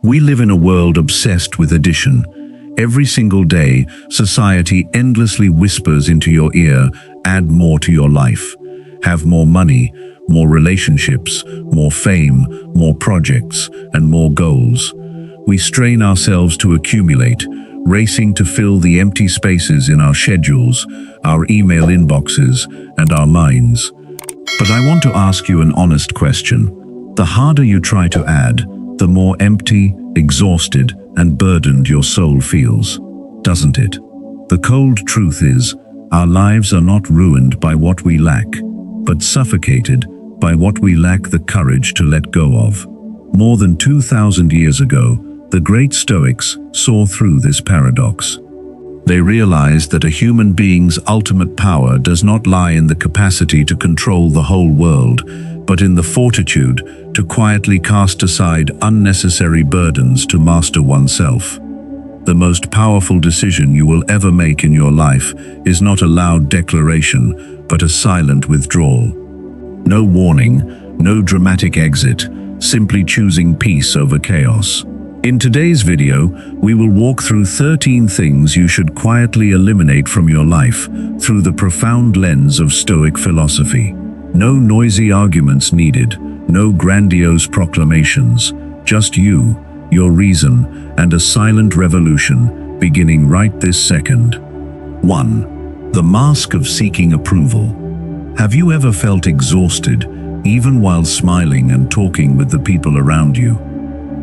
We live in a world obsessed with addition. Every single day, society endlessly whispers into your ear, add more to your life. Have more money, more relationships, more fame, more projects, and more goals. We strain ourselves to accumulate, racing to fill the empty spaces in our schedules, our email inboxes, and our minds. But I want to ask you an honest question. The harder you try to add, the more empty, exhausted, and burdened your soul feels, doesn't it? The cold truth is, our lives are not ruined by what we lack, but suffocated by what we lack the courage to let go of. More than 2,000 years ago, the great Stoics saw through this paradox. They realized that a human being's ultimate power does not lie in the capacity to control the whole world, but in the fortitude to quietly cast aside unnecessary burdens to master oneself. The most powerful decision you will ever make in your life is not a loud declaration, but a silent withdrawal. No warning, no dramatic exit, simply choosing peace over chaos. In today's video, we will walk through 13 things you should quietly eliminate from your life through the profound lens of Stoic philosophy. No noisy arguments needed, no grandiose proclamations, just you, your reason, and a silent revolution beginning right this second. 1. The mask of seeking approval. Have you ever felt exhausted, even while smiling and talking with the people around you?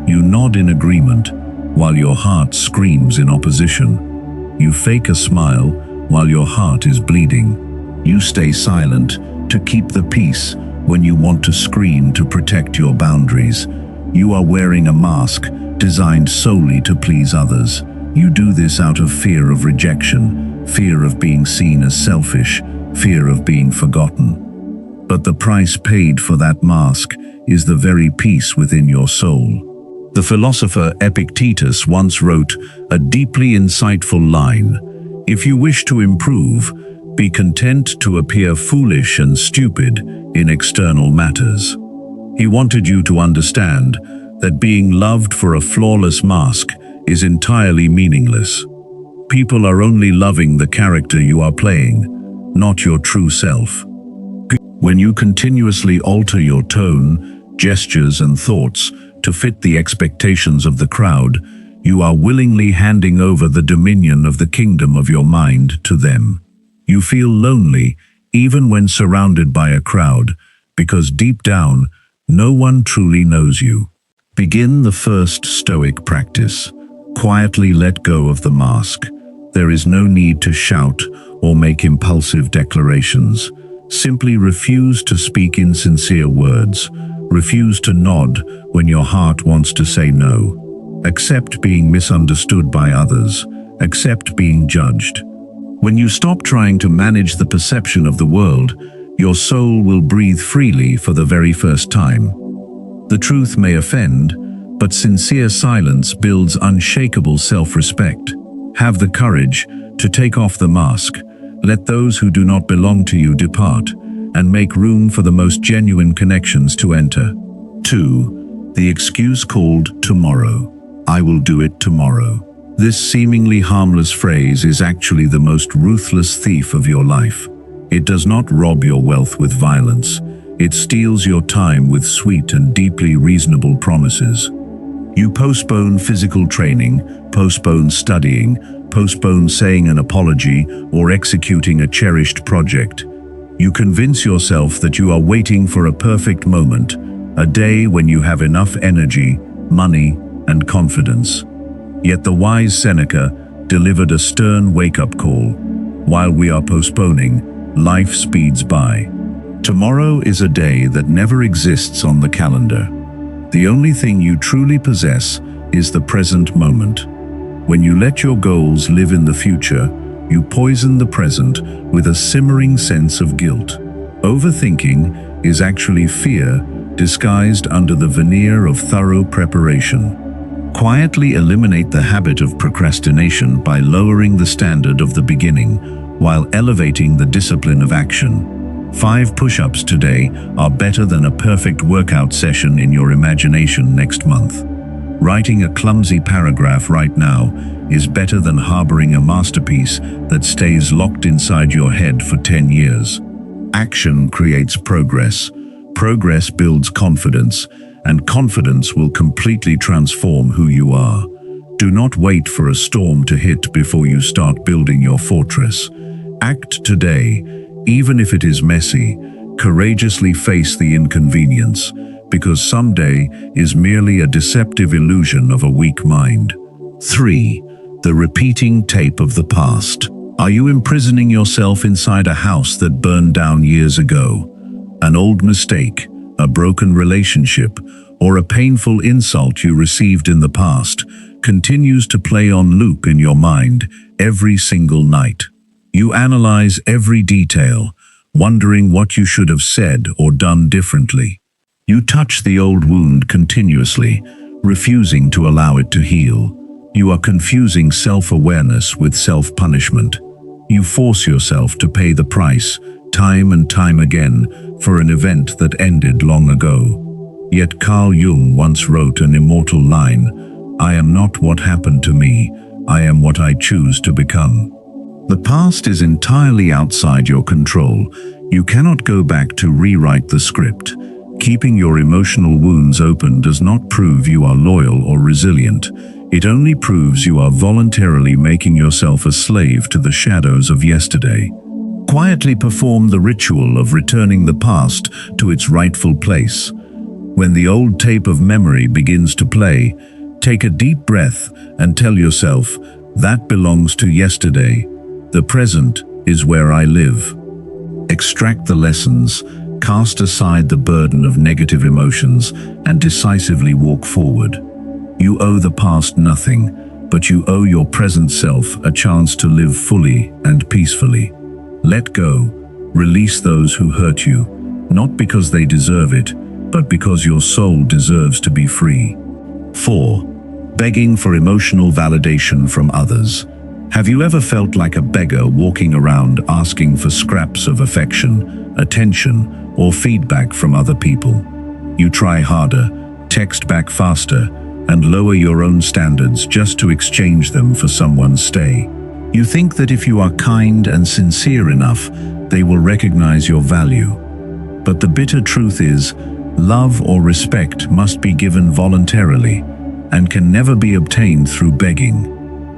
You nod in agreement, while your heart screams in opposition. You fake a smile, while your heart is bleeding. You stay silent to keep the peace when you want to scream to protect your boundaries. You are wearing a mask designed solely to please others. You do this out of fear of rejection, fear of being seen as selfish, fear of being forgotten. But the price paid for that mask is the very peace within your soul. The philosopher Epictetus once wrote a deeply insightful line: "If you wish to improve, be content to appear foolish and stupid in external matters." He wanted you to understand that being loved for a flawless mask is entirely meaningless. People are only loving the character you are playing, not your true self. When you continuously alter your tone, gestures, and thoughts to fit the expectations of the crowd, you are willingly handing over the dominion of the kingdom of your mind to them. You feel lonely, even when surrounded by a crowd, because deep down, no one truly knows you. Begin the first Stoic practice. Quietly let go of the mask. There is no need to shout or make impulsive declarations. Simply refuse to speak insincere words. Refuse to nod when your heart wants to say no. Accept being misunderstood by others. Accept being judged. When you stop trying to manage the perception of the world, your soul will breathe freely for the very first time. The truth may offend, but sincere silence builds unshakable self-respect. Have the courage to take off the mask. Let those who do not belong to you depart, and make room for the most genuine connections to enter. 2. The excuse called tomorrow. I will do it tomorrow. This seemingly harmless phrase is actually the most ruthless thief of your life. It does not rob your wealth with violence. It steals your time with sweet and deeply reasonable promises. You postpone physical training, postpone studying, postpone saying an apology, or executing a cherished project. You convince yourself that you are waiting for a perfect moment, a day when you have enough energy, money, and confidence. Yet the wise Seneca delivered a stern wake-up call. While we are postponing, life speeds by. Tomorrow is a day that never exists on the calendar. The only thing you truly possess is the present moment. When you let your goals live in the future, you poison the present with a simmering sense of guilt. Overthinking is actually fear disguised under the veneer of thorough preparation. Quietly eliminate the habit of procrastination by lowering the standard of the beginning while elevating the discipline of action. 5 push-ups today are better than a perfect workout session in your imagination next month. Writing a clumsy paragraph right now is better than harboring a masterpiece that stays locked inside your head for 10 years. Action creates progress. Progress builds confidence, and confidence will completely transform who you are. Do not wait for a storm to hit before you start building your fortress. Act today, even if it is messy. Courageously face the inconvenience, because someday is merely a deceptive illusion of a weak mind. 3. The repeating tape of the past. Are you imprisoning yourself inside a house that burned down years ago? An old mistake, a broken relationship, or a painful insult you received in the past continues to play on loop in your mind every single night. You analyze every detail, wondering what you should have said or done differently. You touch the old wound continuously, refusing to allow it to heal. You are confusing self-awareness with self-punishment. You force yourself to pay the price, time and time again, for an event that ended long ago. Yet Carl Jung once wrote an immortal line, "I am not what happened to me, I am what I choose to become." The past is entirely outside your control. You cannot go back to rewrite the script. Keeping your emotional wounds open does not prove you are loyal or resilient. It only proves you are voluntarily making yourself a slave to the shadows of yesterday. Quietly perform the ritual of returning the past to its rightful place. When the old tape of memory begins to play, take a deep breath and tell yourself, "That belongs to yesterday. The present is where I live." Extract the lessons, cast aside the burden of negative emotions, and decisively walk forward. You owe the past nothing, but you owe your present self a chance to live fully and peacefully. Let go, release those who hurt you, not because they deserve it, but because your soul deserves to be free. 4. Begging for emotional validation from others. Have you ever felt like a beggar walking around asking for scraps of affection, attention, or feedback from other people? You try harder, text back faster, and lower your own standards just to exchange them for someone's stay. You think that if you are kind and sincere enough, they will recognize your value. But the bitter truth is, love or respect must be given voluntarily and can never be obtained through begging.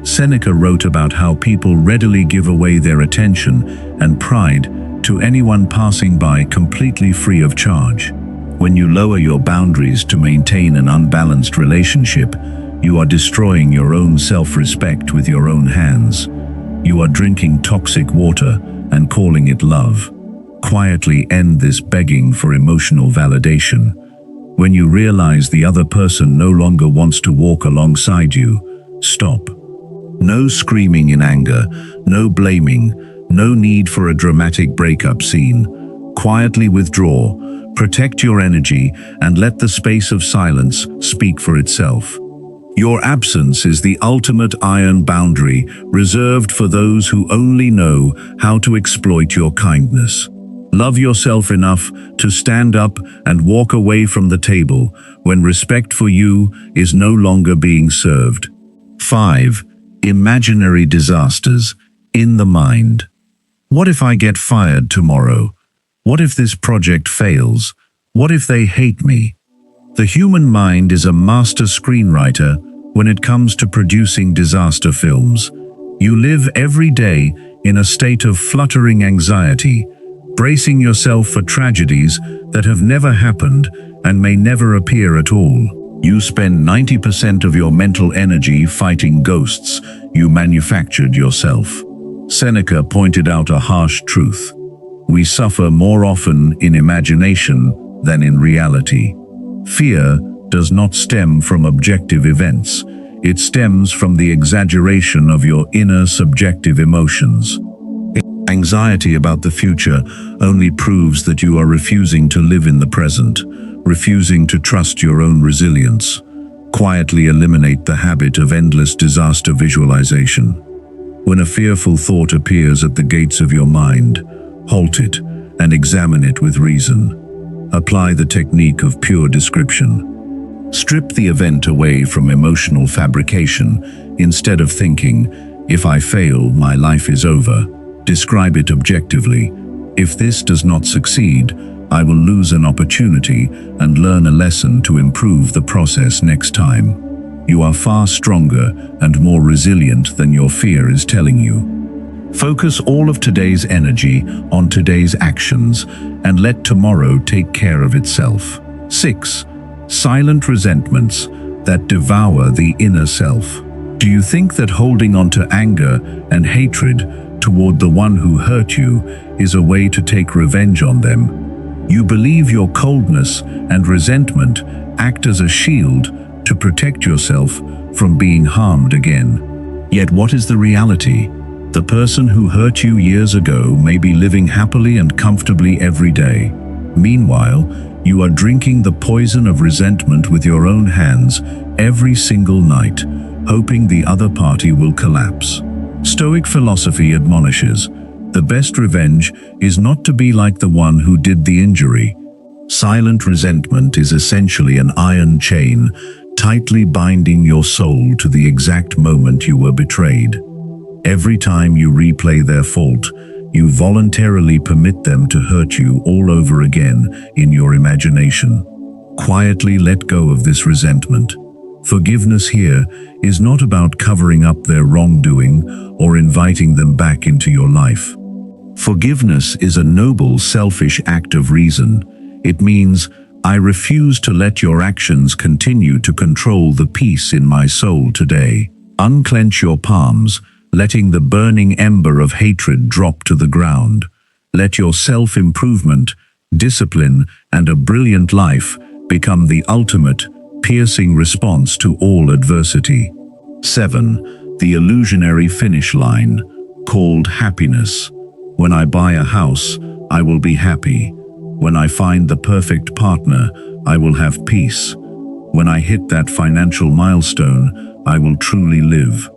Seneca wrote about how people readily give away their attention and pride to anyone passing by completely free of charge. When you lower your boundaries to maintain an unbalanced relationship, you are destroying your own self-respect with your own hands. You are drinking toxic water and calling it love. Quietly end this begging for emotional validation. When you realize the other person no longer wants to walk alongside you, stop. No screaming in anger, no blaming, no need for a dramatic breakup scene. Quietly withdraw, protect your energy, and let the space of silence speak for itself. Your absence is the ultimate iron boundary reserved for those who only know how to exploit your kindness. Love yourself enough to stand up and walk away from the table when respect for you is no longer being served. 5. Imaginary disasters in the mind. What if I get fired tomorrow? What if this project fails? What if they hate me? The human mind is a master screenwriter when it comes to producing disaster films. You live every day in a state of fluttering anxiety, bracing yourself for tragedies that have never happened and may never appear at all. You spend 90% of your mental energy fighting ghosts you manufactured yourself. Seneca pointed out a harsh truth. We suffer more often in imagination than in reality. Fear does not stem from objective events. It stems from the exaggeration of your inner subjective emotions. Anxiety about the future only proves that you are refusing to live in the present, refusing to trust your own resilience. Quietly eliminate the habit of endless disaster visualization. When a fearful thought appears at the gates of your mind, halt it and examine it with reason. Apply the technique of pure description. Strip the event away from emotional fabrication. Instead of thinking, "If I fail, my life is over," describe it objectively. "If this does not succeed, I will lose an opportunity and learn a lesson to improve the process next time." You are far stronger and more resilient than your fear is telling you. Focus all of today's energy on today's actions and let tomorrow take care of itself. 6. Silent resentments that devour the inner self. Do you think that holding on to anger and hatred toward the one who hurt you is a way to take revenge on them? You believe your coldness and resentment act as a shield to protect yourself from being harmed again. Yet what is the reality? The person who hurt you years ago may be living happily and comfortably every day. Meanwhile, you are drinking the poison of resentment with your own hands every single night, hoping the other party will collapse. Stoic philosophy admonishes, the best revenge is not to be like the one who did the injury. Silent resentment is essentially an iron chain, tightly binding your soul to the exact moment you were betrayed. Every time you replay their fault, you voluntarily permit them to hurt you all over again in your imagination. Quietly let go of this resentment. Forgiveness here is not about covering up their wrongdoing or inviting them back into your life. Forgiveness is a noble, selfish act of reason. It means, I refuse to let your actions continue to control the peace in my soul today. Unclench your palms, letting the burning ember of hatred drop to the ground. Let your self-improvement, discipline, and a brilliant life become the ultimate, piercing response to all adversity. 7. The illusionary finish line, called happiness. When I buy a house, I will be happy. When I find the perfect partner, I will have peace. When I hit that financial milestone, I will truly live.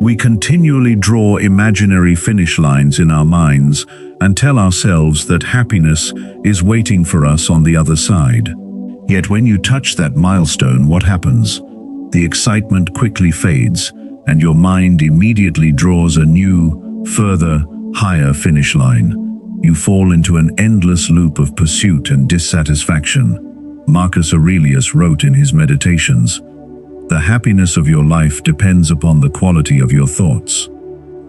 We continually draw imaginary finish lines in our minds and tell ourselves that happiness is waiting for us on the other side. Yet when you touch that milestone, what happens? The excitement quickly fades, and your mind immediately draws a new, further, higher finish line. You fall into an endless loop of pursuit and dissatisfaction. Marcus Aurelius wrote in his Meditations, "The happiness of your life depends upon the quality of your thoughts."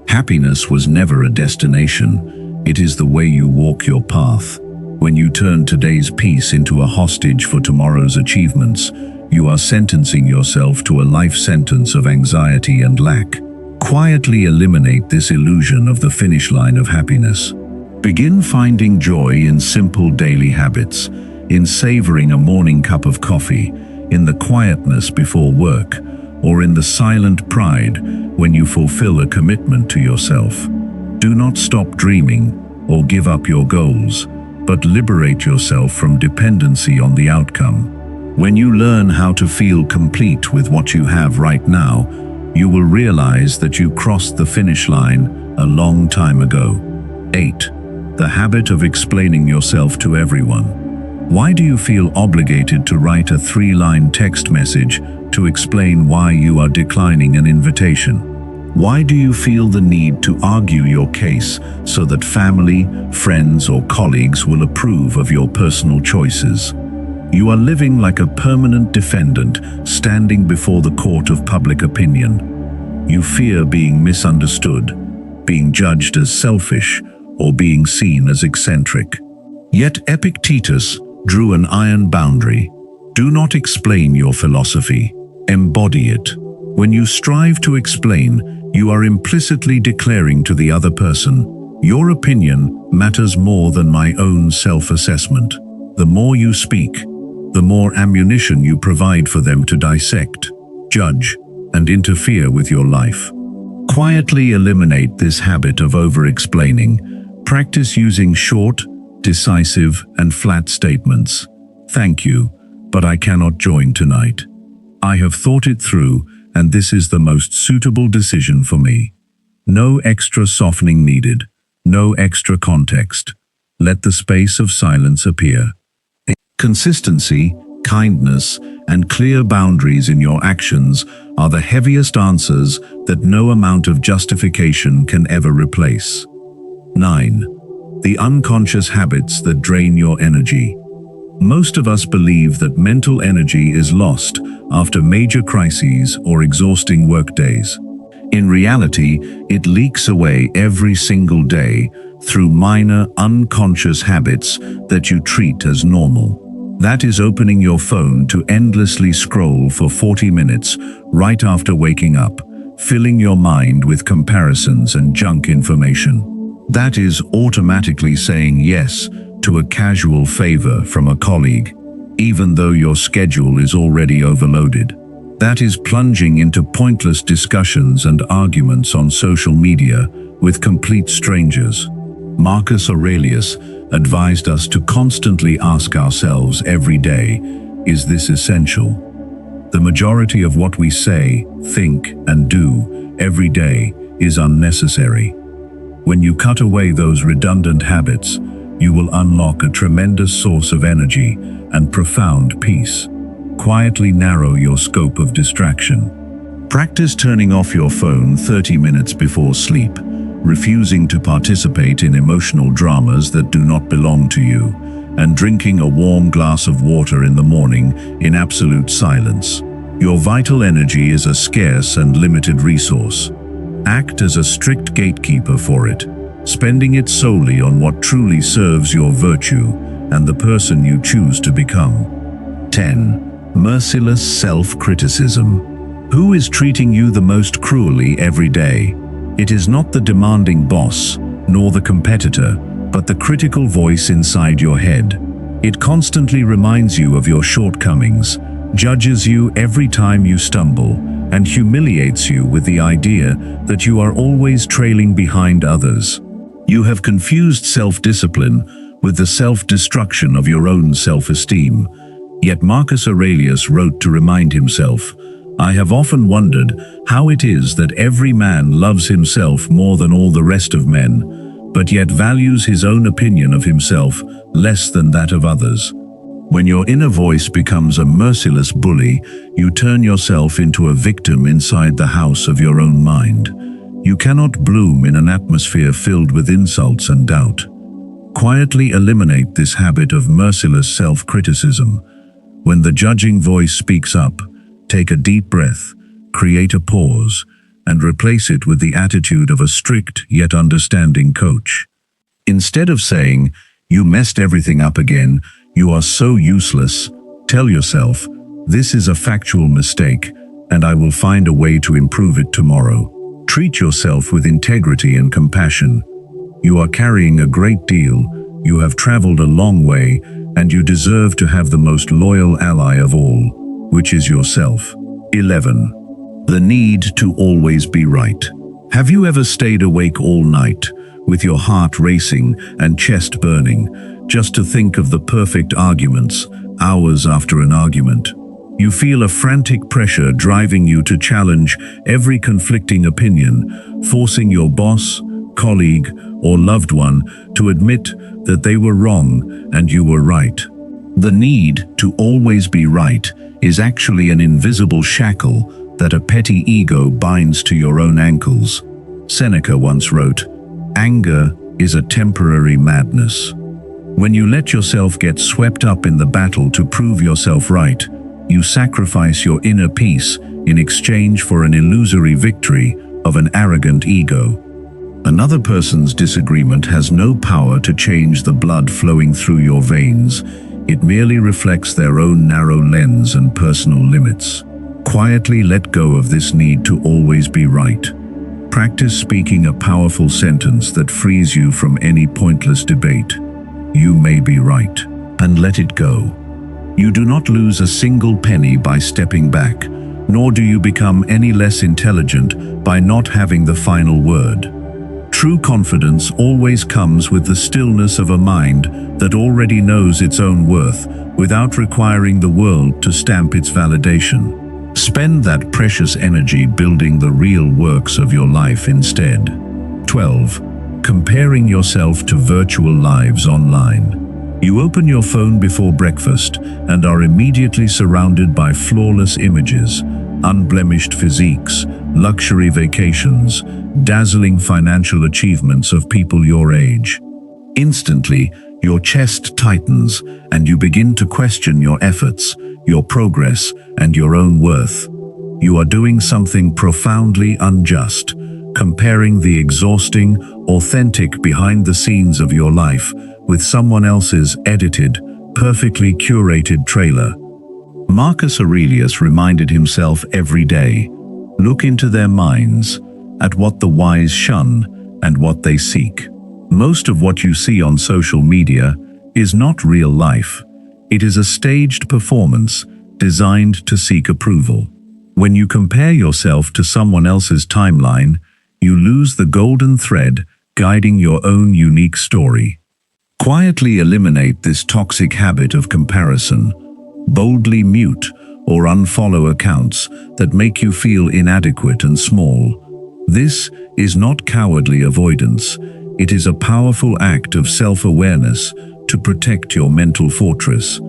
Happiness was never a destination. It is the way you walk your path. When you turn today's peace into a hostage for tomorrow's achievements, you are sentencing yourself to a life sentence of anxiety and lack. Quietly eliminate this illusion of the finish line of happiness. Begin finding joy in simple daily habits, in savoring a morning cup of coffee, in the quietness before work, or in the silent pride when you fulfill a commitment to yourself. Do not stop dreaming or give up your goals, but liberate yourself from dependency on the outcome. When you learn how to feel complete with what you have right now, you will realize that you crossed the finish line a long time ago. 8. The habit of explaining yourself to everyone. Why do you feel obligated to write a 3-line text message to explain why you are declining an invitation? Why do you feel the need to argue your case so that family, friends, or colleagues will approve of your personal choices? You are living like a permanent defendant standing before the court of public opinion. You fear being misunderstood, being judged as selfish, or being seen as eccentric. Yet Epictetus drew an iron boundary. Do not explain your philosophy, embody it. When you strive to explain, you are implicitly declaring to the other person, your opinion matters more than my own self-assessment. The more you speak, the more ammunition you provide for them to dissect, judge, and interfere with your life. Quietly eliminate this habit of over-explaining. Practice using short, decisive, and flat statements. Thank you, but I cannot join tonight. I have thought it through, and this is the most suitable decision for me. No extra softening needed, no extra context. Let the space of silence appear. Consistency kindness, and clear boundaries in your actions are the heaviest answers that no amount of justification can ever replace. 9. The unconscious habits that drain your energy. Most of us believe that mental energy is lost after major crises or exhausting workdays. In reality, it leaks away every single day through minor, unconscious habits that you treat as normal. That is opening your phone to endlessly scroll for 40 minutes right after waking up, filling your mind with comparisons and junk information. That is automatically saying yes to a casual favor from a colleague, even though your schedule is already overloaded. That is plunging into pointless discussions and arguments on social media with complete strangers. Marcus Aurelius advised us to constantly ask ourselves every day, is this essential? The majority of what we say, think, and do every day is unnecessary. When you cut away those redundant habits, you will unlock a tremendous source of energy and profound peace. Quietly narrow your scope of distraction. Practice turning off your phone 30 minutes before sleep, refusing to participate in emotional dramas that do not belong to you, and drinking a warm glass of water in the morning in absolute silence. Your vital energy is a scarce and limited resource. Act as a strict gatekeeper for it, spending it solely on what truly serves your virtue and the person you choose to become. 10. Merciless self-criticism. Who is treating you the most cruelly every day? It is not the demanding boss, nor the competitor, but the critical voice inside your head. It constantly reminds you of your shortcomings, judges you every time you stumble, and humiliates you with the idea that you are always trailing behind others. You have confused self-discipline with the self-destruction of your own self-esteem. Yet Marcus Aurelius wrote to remind himself, I have often wondered how it is that every man loves himself more than all the rest of men, but yet values his own opinion of himself less than that of others. When your inner voice becomes a merciless bully, you turn yourself into a victim inside the house of your own mind. You cannot bloom in an atmosphere filled with insults and doubt. Quietly eliminate this habit of merciless self-criticism. When the judging voice speaks up, take a deep breath, create a pause, and replace it with the attitude of a strict yet understanding coach. Instead of saying, you messed everything up again, you are so useless, tell yourself, this is a factual mistake, and I will find a way to improve it tomorrow. Treat yourself with integrity and compassion. You are carrying a great deal, you have traveled a long way, and you deserve to have the most loyal ally of all, which is yourself. 11. The need to always be right. Have you ever stayed awake all night, with your heart racing and chest burning, just to think of the perfect arguments, hours after an argument? You feel a frantic pressure driving you to challenge every conflicting opinion, forcing your boss, colleague, or loved one to admit that they were wrong and you were right. The need to always be right is actually an invisible shackle that a petty ego binds to your own ankles. Seneca once wrote, "Anger is a temporary madness." When you let yourself get swept up in the battle to prove yourself right, you sacrifice your inner peace in exchange for an illusory victory of an arrogant ego. Another person's disagreement has no power to change the blood flowing through your veins. It merely reflects their own narrow lens and personal limits. Quietly let go of this need to always be right. Practice speaking a powerful sentence that frees you from any pointless debate. You may be right, and let it go. You do not lose a single penny by stepping back, nor do you become any less intelligent by not having the final word. True confidence always comes with the stillness of a mind that already knows its own worth without requiring the world to stamp its validation. Spend that precious energy building the real works of your life instead. 12. Comparing yourself to virtual lives online. You open your phone before breakfast and are immediately surrounded by flawless images, unblemished physiques, luxury vacations, dazzling financial achievements of people your age. Instantly, your chest tightens and you begin to question your efforts, your progress, and your own worth. You are doing something profoundly unjust, comparing the exhausting, authentic behind the scenes of your life with someone else's edited, perfectly curated trailer. Marcus Aurelius reminded himself every day, look into their minds, at what the wise shun and what they seek. Most of what you see on social media is not real life. It is a staged performance designed to seek approval. When you compare yourself to someone else's timeline, you lose the golden thread guiding your own unique story. Quietly eliminate this toxic habit of comparison. Boldly mute or unfollow accounts that make you feel inadequate and small. This is not cowardly avoidance. It is a powerful act of self-awareness to protect your mental fortress.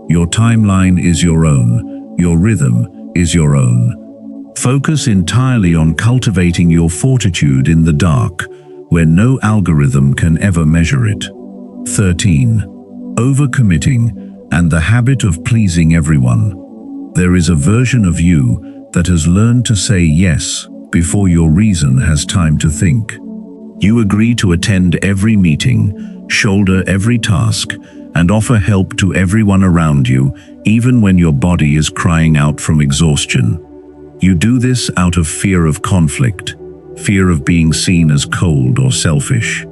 Your timeline is your own. Your rhythm is your own. Focus entirely on cultivating your fortitude in the dark, where no algorithm can ever measure it. 13. Overcommitting and the habit of pleasing everyone. There is a version of you that has learned to say yes before your reason has time to think. You agree to attend every meeting, shoulder every task, and offer help to everyone around you, even when your body is crying out from exhaustion. You do this out of fear of conflict, fear of being seen as cold or selfish.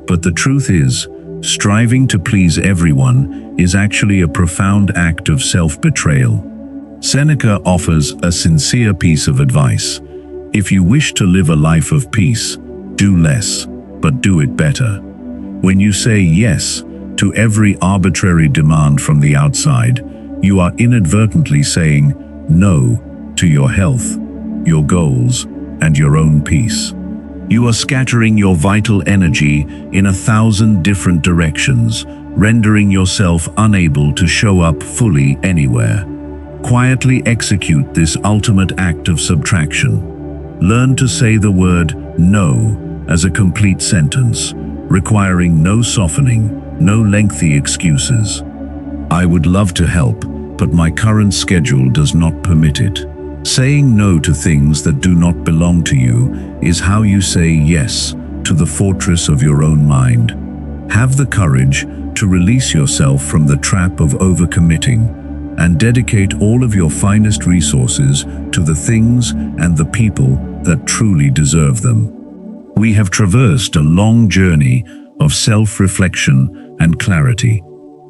But the truth is, striving to please everyone is actually a profound act of self-betrayal. Seneca offers a sincere piece of advice. If you wish to live a life of peace, do less, but do it better. When you say yes to every arbitrary demand from the outside, you are inadvertently saying no to your health, your goals, and your own peace. You are scattering your vital energy in 1,000 different directions, rendering yourself unable to show up fully anywhere. Quietly execute this ultimate act of subtraction. Learn to say the word no as a complete sentence, requiring no softening, no lengthy excuses. I would love to help, but my current schedule does not permit it. Saying no to things that do not belong to you is how you say yes to the fortress of your own mind. Have the courage to release yourself from the trap of overcommitting and dedicate all of your finest resources to the things and the people that truly deserve them. We have traversed a long journey of self-reflection and clarity.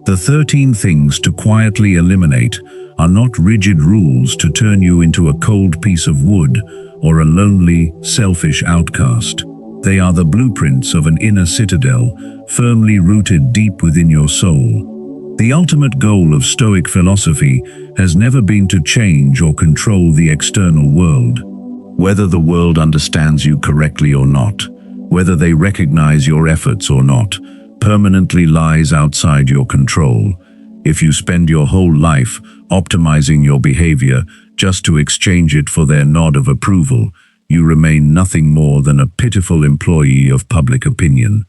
The 13 things to quietly eliminate are not rigid rules to turn you into a cold piece of wood or a lonely, selfish outcast. They are the blueprints of an inner citadel, firmly rooted deep within your soul. The ultimate goal of Stoic philosophy has never been to change or control the external world. Whether the world understands you correctly or not, whether they recognize your efforts or not, permanently lies outside your control. If you spend your whole life optimizing your behavior just to exchange it for their nod of approval, you remain nothing more than a pitiful employee of public opinion.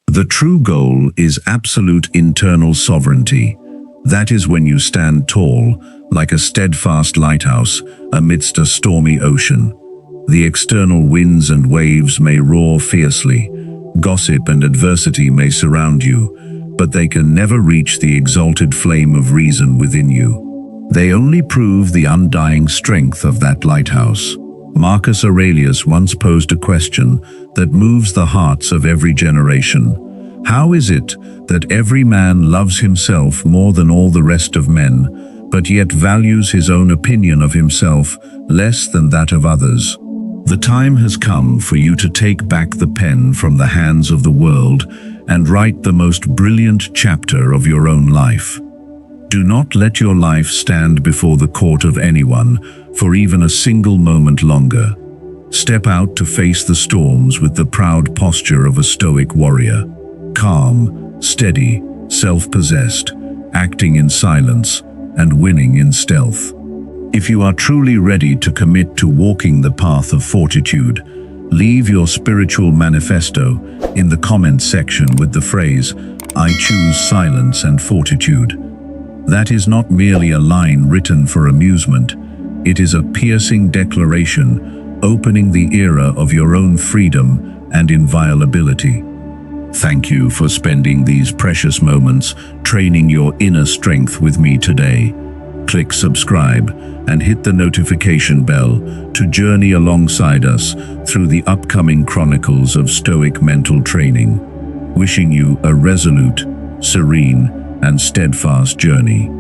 The true goal is absolute internal sovereignty. That is when you stand tall, like a steadfast lighthouse amidst a stormy ocean. The external winds and waves may roar fiercely, gossip and adversity may surround you, but they can never reach the exalted flame of reason within you. They only prove the undying strength of that lighthouse. Marcus Aurelius once posed a question that moves the hearts of every generation. How is it that every man loves himself more than all the rest of men, but yet values his own opinion of himself less than that of others? The time has come for you to take back the pen from the hands of the world and write the most brilliant chapter of your own life. Do not let your life stand before the court of anyone for even a single moment longer. Step out to face the storms with the proud posture of a stoic warrior. Calm, steady, self-possessed, acting in silence, and winning in stealth. If you are truly ready to commit to walking the path of fortitude, leave your spiritual manifesto in the comments section with the phrase, "I choose silence and fortitude." That is not merely a line written for amusement. It is a piercing declaration, opening the era of your own freedom and inviolability. Thank you for spending these precious moments training your inner strength with me today. Click subscribe and hit the notification bell to journey alongside us through the upcoming chronicles of Stoic mental training. Wishing you a resolute, serene, and steadfast journey.